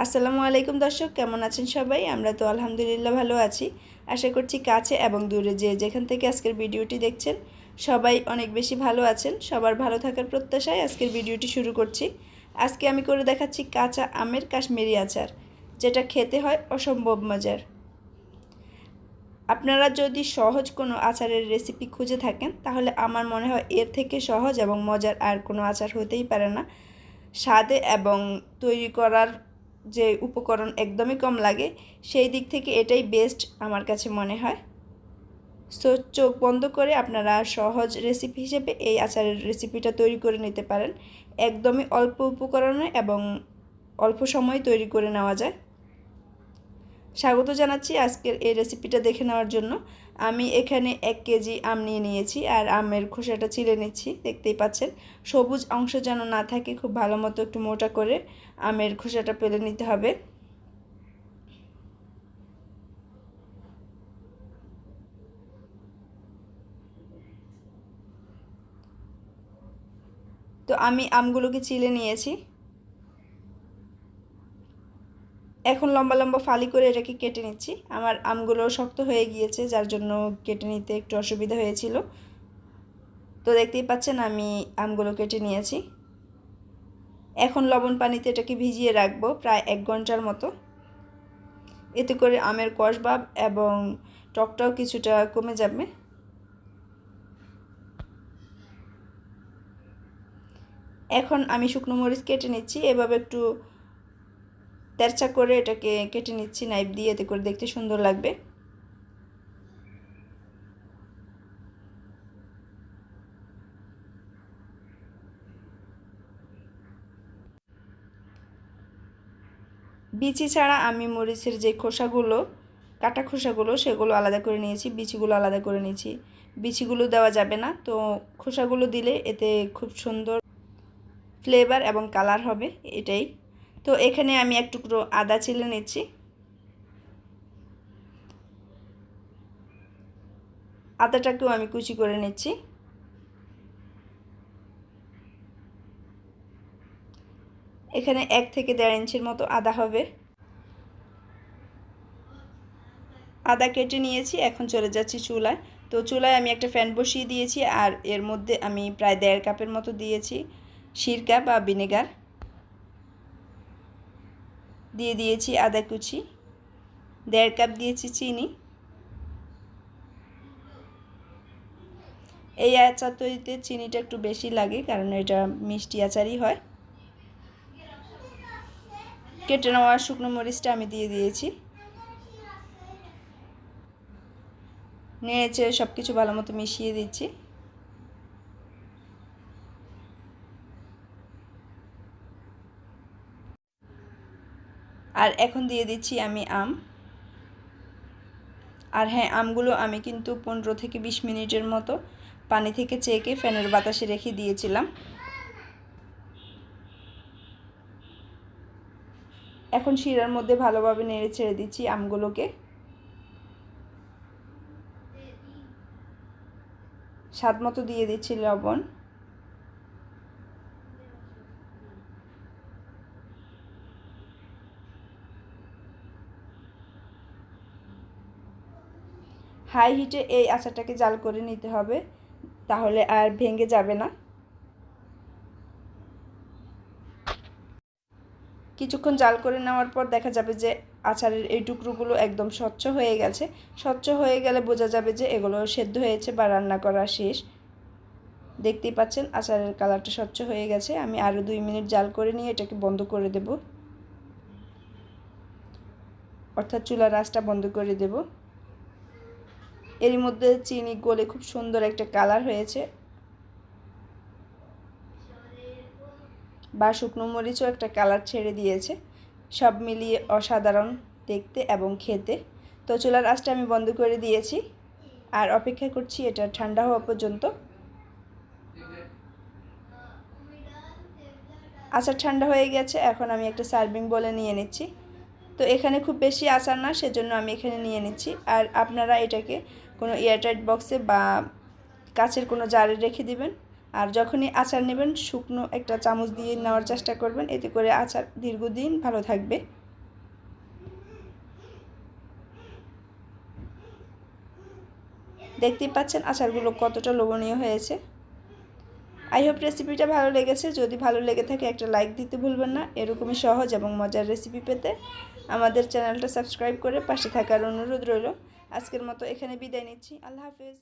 আসসালামু আলাইকুম দর্শক, কেমন আছেন সবাই? আমরা তো আলহামদুলিল্লাহ ভালো আছি। আশা করছি কাছে এবং দূরে যেখান থেকে আজকের ভিডিওটি দেখছেন সবাই অনেক বেশি ভালো আছেন। সবার ভালো থাকার প্রত্যাশায় আজকের ভিডিওটি শুরু করছি। আজকে আমি করে দেখাচ্ছি কাঁচা আমের কাশ্মীরি আচার, যেটা খেতে হয় অসম্ভব মজার। আপনারা যদি সহজ কোনো আচারের রেসিপি খুঁজে থাকেন তাহলে আমার মনে হয় এর থেকে সহজ এবং মজার আর কোনো আচার হতেই পারে না। স্বাদে এবং তৈরি করার যে উপকরণ একদমই কম লাগে, সেই দিক থেকে এটাই বেস্ট আমার কাছে মনে হয়। সো চোখ বন্ধ করে আপনারা সহজ রেসিপি হিসেবে এই আচারের রেসিপিটা তৈরি করে নিতে পারেন। একদমই অল্প উপকরণে এবং অল্প সময়ে তৈরি করে নেওয়া যায়। স্বাগত জানাচ্ছি আজকের এই রেসিপিটা দেখে নেওয়ার জন্য। আমি এখানে 1 কেজি আম নিয়ে নিয়েছি আর আমের খোসাটা ছিলে নিচ্ছি। দেখতেই পাচ্ছেন সবুজ অংশ যেন না থাকে, খুব ভালো মতো একটু মোটা করে আমের খোসাটা ফেলে নিতে হবে। তো আমি আমগুলোকে ছিলে নিয়েছি। এখন লম্বা লম্বা ফালি করে এটাকে কেটে নিচ্ছি। আমার আমগুলো শক্ত হয়ে গিয়েছে, যার জন্য কেটে নিতে একটু অসুবিধা হয়েছিল। তো দেখতেই পাচ্ছেন আমি আমগুলো কেটে নিয়েছি। এখন লবণ পানিতে এটাকে ভিজিয়ে রাখবো প্রায় 1 ঘন্টার মতো। এতে করে আমের কষ ভাব এবং টকটাও কিছুটা কমে যাবে। এখন আমি শুকনো মরিচ কেটে নিচ্ছি। এভাবে একটু তেরচা করে এটাকে কেটে নিচ্ছি নাইফ দিয়ে, এতে করে দেখতে সুন্দর লাগবে। বিচি ছাড়া আমি মরিচের যে খোসাগুলো, কাটা খোসাগুলো, সেগুলো আলাদা করে নিয়েছি, বিচিগুলো আলাদা করে নিয়েছি। বিচিগুলো দেওয়া যাবে না, তো খোসাগুলো দিলে এতে খুব সুন্দর ফ্লেভার এবং কালার হবে, এটাই। তো এখানে আমি 1 টুকরো আদা চিলে নিচ্ছি। আদাটাকেও আমি কুচি করে নিচ্ছি। এখানে 1 থেকে 1.5 ইঞ্চির মতো আদা হবে। আদা কেটে নিয়েছি। এখন চলে যাচ্ছি চুলায়। তো চুলায় আমি একটা ফ্যান বসিয়ে দিয়েছি আর এর মধ্যে আমি প্রায় 1.5 কাপের মতো দিয়েছি সিরকা বা ভিনেগার। দিয়ে দিয়েছি আদা কুচি, 1.5 কাপ দিয়েছি চিনি। এই আচার তৈরিতে চিনিটা একটু বেশি লাগে, কারণ এটা মিষ্টি আচারই হয়। কেটে নেওয়া শুকনো মরিচটা আমি দিয়ে দিয়েছি। নেড়ে সব কিছু ভালো মতো মিশিয়ে দিচ্ছি। আর এখন দিয়ে দিচ্ছি আমি আম। আর হ্যাঁ, আমগুলো আমি কিন্তু 15 থেকে 20 মিনিটের মতো পানি থেকে ছেঁকে ফ্যানের বাতাসে রেখে দিয়েছিলাম। এখন শিরার মধ্যে ভালোভাবে নেড়ে ছেড়ে দিচ্ছি আমগুলোকে। স্বাদ মতো দিয়ে দিচ্ছি লবণ। হাই হিটে এই আচারটাকে জাল করে নিতে হবে, তাহলে আর ভেঙে যাবে না। কিছুক্ষণ জাল করে নেওয়ার পর দেখা যাবে যে আচারের এই টুকরোগুলো একদম স্বচ্ছ হয়ে গেছে। স্বচ্ছ হয়ে গেলে বোঝা যাবে যে এগুলো সেদ্ধ হয়েছে বা রান্না করা শেষ। দেখতেই পাচ্ছেন আচারের কালারটা স্বচ্ছ হয়ে গেছে। আমি আরও 2 মিনিট জাল করে নিয়ে এটাকে বন্ধ করে দেব, অর্থাৎ চুলার আঁচটা বন্ধ করে দেব। এরই মধ্যে চিনি গলে খুব সুন্দর একটা কালার হয়েছে, বা শুকনো মরিচও একটা কালার ছেড়ে দিয়েছে। সব মিলিয়ে অসাধারণ দেখতে এবং খেতে। তো চুলার আঁচটা আমি বন্ধ করে দিয়েছি আর অপেক্ষা করছি এটা ঠান্ডা হওয়া পর্যন্ত। আচার ঠান্ডা হয়ে গেছে। এখন আমি একটা সার্ভিং বলে নিয়ে নিচ্ছি। তো এখানে খুব বেশি আচার না, সেজন্য আমি এখানে নিয়ে নিচ্ছি। আর আপনারা এটাকে কোনো এয়ারটাইট বক্সে বা কাচের কোনো জারে রেখে দিবেন। আর যখনই আচার নেবেন শুকনো একটা চামচ দিয়ে নেওয়ার চেষ্টা করবেন, এতে করে আচার দীর্ঘদিন ভালো থাকবে। দেখতেই পাচ্ছেন আচারগুলো কতটা লোভনীয় হয়েছে। আই হোপ রেসিপিটা ভালো লেগেছে। যদি ভালো লেগে থাকে একটা লাইক দিতে ভুলবেন না। এরকমই সহজ এবং মজার রেসিপি পেতে আমাদের চ্যানেলটা সাবস্ক্রাইব করে পাশে থাকার অনুরোধ রইল। আজকের মতো এখানে বিদায় নিচ্ছি। আল্লাহ হাফেজ।